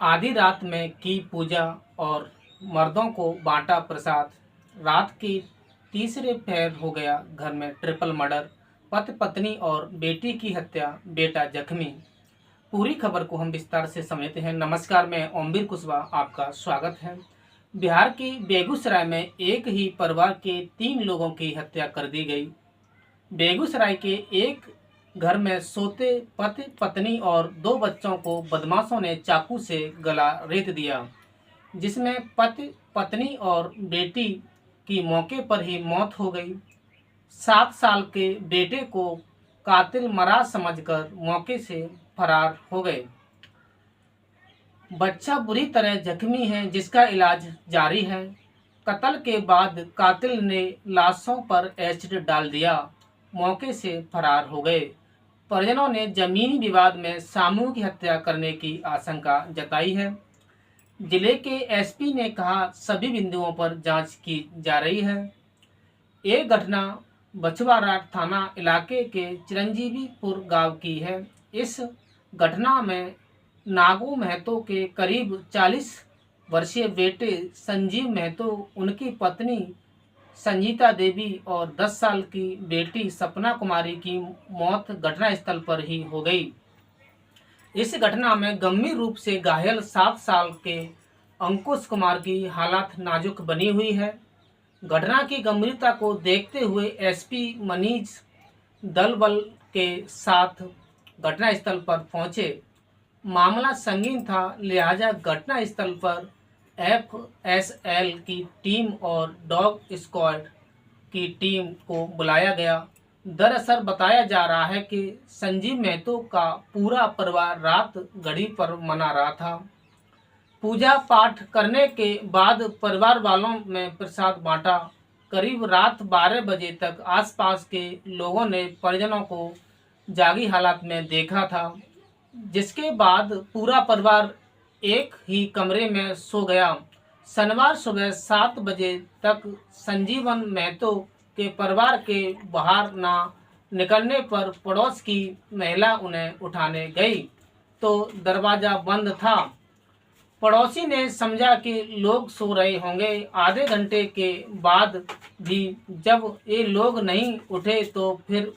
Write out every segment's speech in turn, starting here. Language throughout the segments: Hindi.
आधी रात में की पूजा और मर्दों को बांटा प्रसाद। रात की तीसरे पहर हो गया घर में ट्रिपल मर्डर। पति पत्नी और बेटी की हत्या, बेटा जख्मी। पूरी खबर को हम विस्तार से समझते हैं। नमस्कार, मैं ओमवीर कुशवाहा, आपका स्वागत है। बिहार के बेगूसराय में एक ही परिवार के 3 लोगों की हत्या कर दी गई। बेगूसराय के एक घर में सोते पति पत्नी और 2 बच्चों को बदमाशों ने चाकू से गला रेत दिया, जिसमें पति पत्नी और बेटी की मौके पर ही मौत हो गई। 7 साल के बेटे को कातिल मरा समझकर मौके से फरार हो गए। बच्चा बुरी तरह जख्मी है, जिसका इलाज जारी है। कत्ल के बाद कातिल ने लाशों पर एसिड डाल दिया, मौके से फरार हो गए। परिजनों ने जमीनी विवाद में सामूहिक हत्या करने की आशंका जताई है। जिले के एसपी ने कहा, सभी बिंदुओं पर जांच की जा रही है। ये घटना बछवाराट थाना इलाके के चिरंजीवीपुर गांव की है। इस घटना में नागू महतो के करीब 40 वर्षीय बेटे संजीव महतो, उनकी पत्नी संजीता देवी और 10 साल की बेटी सपना कुमारी की मौत घटनास्थल पर ही हो गई। इस घटना में गंभीर रूप से घायल 7 साल के अंकुश कुमार की हालत नाजुक बनी हुई है। घटना की गंभीरता को देखते हुए एसपी मनीष दल बल के साथ घटनास्थल पर पहुंचे। मामला संगीन था, लिहाजा घटनास्थल पर एफएसएल की टीम और डॉग स्क्वाड की टीम को बुलाया गया। दरअसल बताया जा रहा है कि संजीव महतो का पूरा परिवार रात घड़ी पर मना रहा था। पूजा पाठ करने के बाद परिवार वालों में प्रसाद बांटा। करीब रात 12 बजे तक आसपास के लोगों ने परिजनों को जागी हालत में देखा था, जिसके बाद पूरा परिवार एक ही कमरे में सो गया। शनिवार सुबह 7 बजे तक संजीवन महतो के परिवार के बाहर ना निकलने पर पड़ोस की महिला उन्हें उठाने गई तो दरवाज़ा बंद था। पड़ोसी ने समझा कि लोग सो रहे होंगे। आधे घंटे के बाद भी जब ये लोग नहीं उठे तो फिर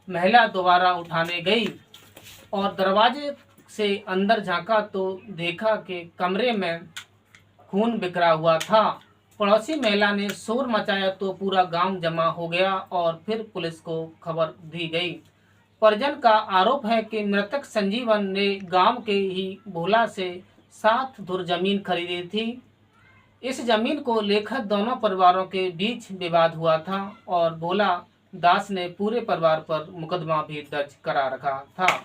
महिला दोबारा उठाने गई और दरवाजे से अंदर झांका तो देखा कि कमरे में खून बिखरा हुआ था। पड़ोसी महिला ने शोर मचाया तो पूरा गांव जमा हो गया और फिर पुलिस को खबर दी गई। परिजन का आरोप है कि मृतक संजीवन ने गांव के ही भोला से 7 धुर जमीन खरीदी थी। इस जमीन को लेकर दोनों परिवारों के बीच विवाद हुआ था और भोला दास ने पूरे परिवार पर मुकदमा भी दर्ज करा रखा था।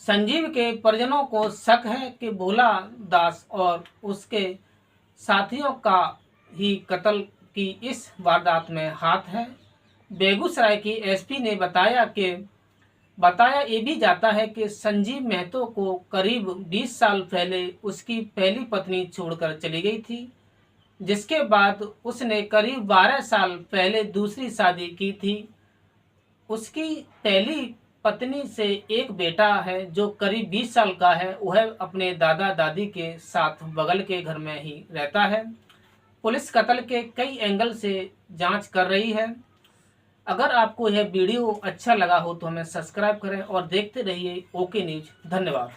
संजीव के परिजनों को शक है कि भोला दास और उसके साथियों का ही कत्ल की इस वारदात में हाथ है। बेगूसराय की एसपी ने बताया ये भी जाता है कि संजीव महतो को करीब 20 साल पहले उसकी पहली पत्नी छोड़कर चली गई थी, जिसके बाद उसने करीब 12 साल पहले दूसरी शादी की थी। उसकी पहली पत्नी से एक बेटा है जो करीब 20 साल का है। वह अपने दादा दादी के साथ बगल के घर में ही रहता है। पुलिस कत्ल के कई एंगल से जांच कर रही है। अगर आपको यह वीडियो अच्छा लगा हो तो हमें सब्सक्राइब करें और देखते रहिए ओके न्यूज। धन्यवाद।